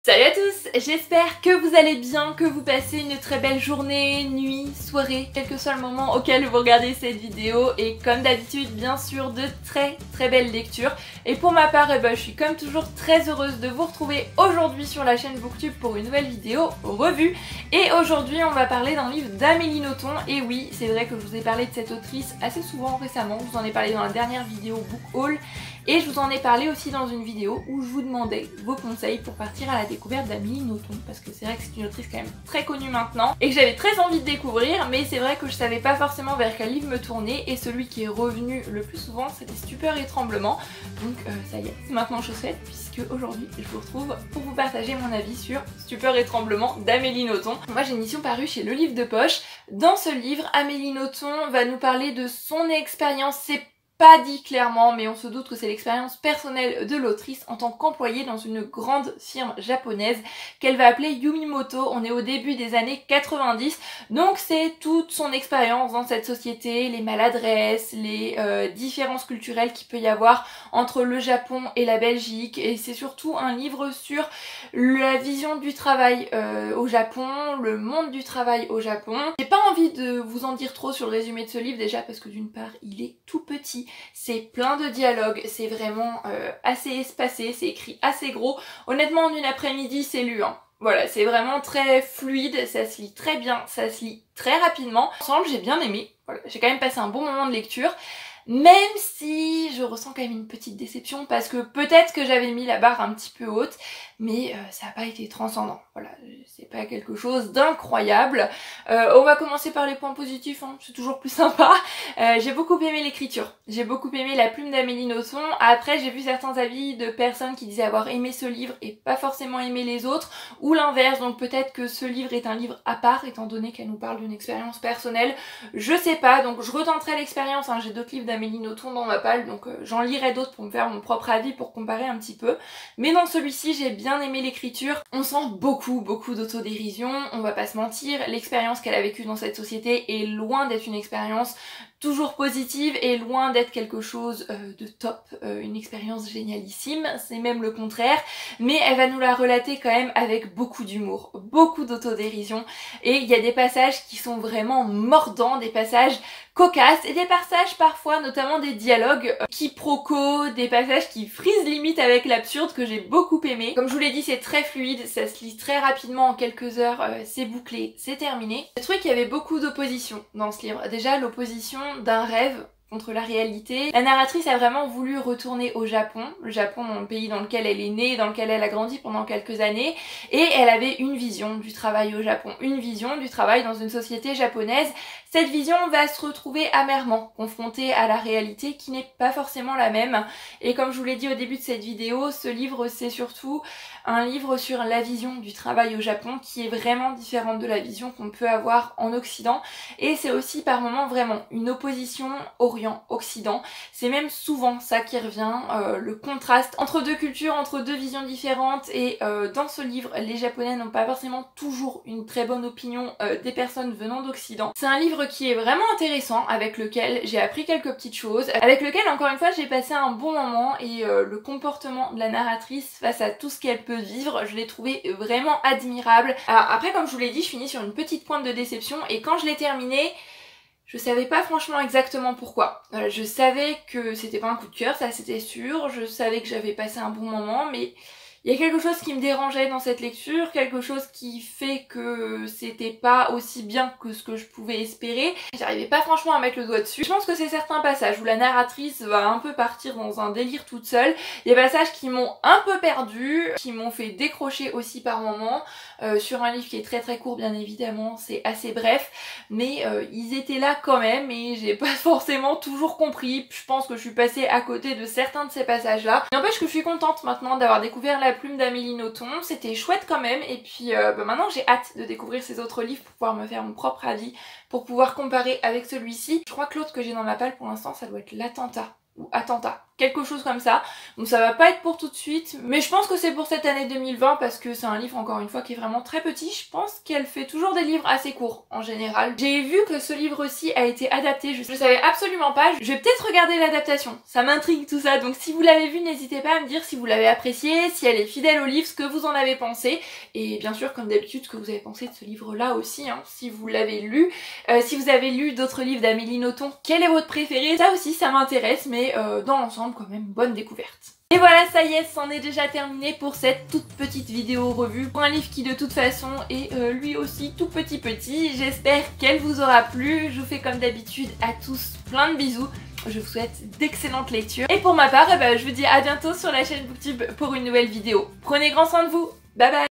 Salut à tous, j'espère que vous allez bien, que vous passez une très belle journée, nuit, soirée, quel que soit le moment auquel vous regardez cette vidéo, et comme d'habitude bien sûr de très belles lectures. Et pour ma part, je suis comme toujours très heureuse de vous retrouver aujourd'hui sur la chaîne Booktube pour une nouvelle vidéo revue. Et aujourd'hui on va parler d'un livre d'Amélie Nothomb, et oui c'est vrai que je vous ai parlé de cette autrice assez souvent récemment, je vous en ai parlé dans la dernière vidéo Book Haul. Et je vous en ai parlé aussi dans une vidéo où je vous demandais vos conseils pour partir à la découverte d'Amélie Nothomb, parce que c'est vrai que c'est une autrice quand même très connue maintenant et que j'avais très envie de découvrir, mais c'est vrai que je savais pas forcément vers quel livre me tourner, et celui qui est revenu le plus souvent c'était Stupeur et Tremblement. Donc ça y est, c'est maintenant chose faite, puisque aujourd'hui je vous retrouve pour vous partager mon avis sur Stupeur et Tremblement d'Amélie Nothomb. Moi j'ai une édition parue chez Le Livre de Poche. Dans ce livre, Amélie Nothomb va nous parler de son expérience. C'est pas dit clairement, mais on se doute que c'est l'expérience personnelle de l'autrice en tant qu'employée dans une grande firme japonaise qu'elle va appeler Yumimoto. On est au début des années 90, donc c'est toute son expérience dans cette société, les maladresses, les différences culturelles qu'il peut y avoir entre le Japon et la Belgique, et c'est surtout un livre sur la vision du travail au Japon, le monde du travail au Japon. J'ai pas envie de vous en dire trop sur le résumé de ce livre, déjà parce que d'une part il est tout petit, c'est plein de dialogues, c'est vraiment assez espacé, c'est écrit assez gros. Honnêtement en une après-midi c'est lu, hein. Voilà, c'est vraiment très fluide, ça se lit très bien, ça se lit très rapidement. Ensemble j'ai bien aimé, voilà, j'ai quand même passé un bon moment de lecture. Même si je ressens quand même une petite déception, parce que peut-être que j'avais mis la barre un petit peu haute, mais ça n'a pas été transcendant. Voilà, c'est pas quelque chose d'incroyable. On va commencer par les points positifs, hein, c'est toujours plus sympa. J'ai beaucoup aimé l'écriture, j'ai beaucoup aimé la plume d'Amélie Nothomb. Après j'ai vu certains avis de personnes qui disaient avoir aimé ce livre et pas forcément aimé les autres, ou l'inverse, donc peut-être que ce livre est un livre à part, étant donné qu'elle nous parle d'une expérience personnelle. Je sais pas, donc je retenterai l'expérience, hein. J'ai d'autres livres d'Amélie Nothomb dans ma palle, donc j'en lirai d'autres pour me faire mon propre avis, pour comparer un petit peu. Mais dans celui-ci, j'ai bien aimé l'écriture. On sent beaucoup d'autodérision, on va pas se mentir. L'expérience qu'elle a vécue dans cette société est loin d'être une expérience toujours positive et loin d'être quelque chose de top, une expérience génialissime, c'est même le contraire, mais elle va nous la relater quand même avec beaucoup d'humour, beaucoup d'autodérision, et il y a des passages qui sont vraiment mordants, des passages cocasses, et des passages parfois, notamment des dialogues quiproquos, des passages qui frisent limite avec l'absurde, que j'ai beaucoup aimé. Comme je vous l'ai dit, c'est très fluide, ça se lit très rapidement, en quelques heures, c'est bouclé, c'est terminé. J'ai trouvé qu'il y avait beaucoup d'opposition dans ce livre. Déjà l'opposition d'un rêve contre la réalité. La narratrice a vraiment voulu retourner au Japon, le Japon, le pays dans lequel elle est née, dans lequel elle a grandi pendant quelques années, et elle avait une vision du travail au Japon, une vision du travail dans une société japonaise. Cette vision va se retrouver amèrement confrontée à la réalité qui n'est pas forcément la même, et comme je vous l'ai dit au début de cette vidéo, ce livre c'est surtout un livre sur la vision du travail au Japon qui est vraiment différente de la vision qu'on peut avoir en Occident, et c'est aussi par moments vraiment une opposition Orient-Occident. C'est même souvent ça qui revient, le contraste entre deux cultures, entre deux visions différentes, et dans ce livre, les Japonais n'ont pas forcément toujours une très bonne opinion des personnes venant d'Occident. C'est un livre qui est vraiment intéressant, avec lequel j'ai appris quelques petites choses, avec lequel encore une fois j'ai passé un bon moment, et le comportement de la narratrice face à tout ce qu'elle peut vivre, je l'ai trouvé vraiment admirable. Alors après, comme je vous l'ai dit, je finis sur une petite pointe de déception, et quand je l'ai terminé, je savais pas franchement exactement pourquoi. Je savais que c'était pas un coup de cœur, ça c'était sûr, je savais que j'avais passé un bon moment, mais il y a quelque chose qui me dérangeait dans cette lecture, quelque chose qui fait que c'était pas aussi bien que ce que je pouvais espérer. J'arrivais pas franchement à mettre le doigt dessus. Je pense que c'est certains passages où la narratrice va un peu partir dans un délire toute seule. Des passages qui m'ont un peu perdue, qui m'ont fait décrocher aussi par moments, sur un livre qui est très court bien évidemment, c'est assez bref, mais ils étaient là quand même, et j'ai pas forcément toujours compris. Je pense que je suis passée à côté de certains de ces passages là. N'empêche que je suis contente maintenant d'avoir découvert la plume d'Amélie Nothomb, c'était chouette quand même, et puis maintenant j'ai hâte de découvrir ces autres livres pour pouvoir me faire mon propre avis, pour pouvoir comparer avec celui-ci. Je crois que l'autre que j'ai dans ma palle pour l'instant ça doit être l'Attentat, ou Attentat. quelque chose comme ça. Donc ça va pas être pour tout de suite, mais je pense que c'est pour cette année 2020 parce que c'est un livre encore une fois qui est vraiment très petit. Je pense qu'elle fait toujours des livres assez courts en général. J'ai vu que ce livre-ci a été adapté, je savais absolument pas. Je vais peut-être regarder l'adaptation, ça m'intrigue tout ça. Donc si vous l'avez vu, n'hésitez pas à me dire si vous l'avez apprécié, si elle est fidèle au livre, ce que vous en avez pensé. Et bien sûr, comme d'habitude, ce que vous avez pensé de ce livre-là aussi, hein, si vous l'avez lu. Si vous avez lu d'autres livres d'Amélie Nothomb, quel est votre préféré? Ça aussi, ça m'intéresse, mais dans l'ensemble, quand même, bonne découverte. Et voilà, ça y est, c'en est déjà terminé pour cette toute petite vidéo revue pour un livre qui de toute façon est lui aussi tout petit. J'espère qu'elle vous aura plu. Je vous fais comme d'habitude à tous plein de bisous. Je vous souhaite d'excellentes lectures. Et pour ma part, je vous dis à bientôt sur la chaîne Booktube pour une nouvelle vidéo. Prenez grand soin de vous. Bye bye.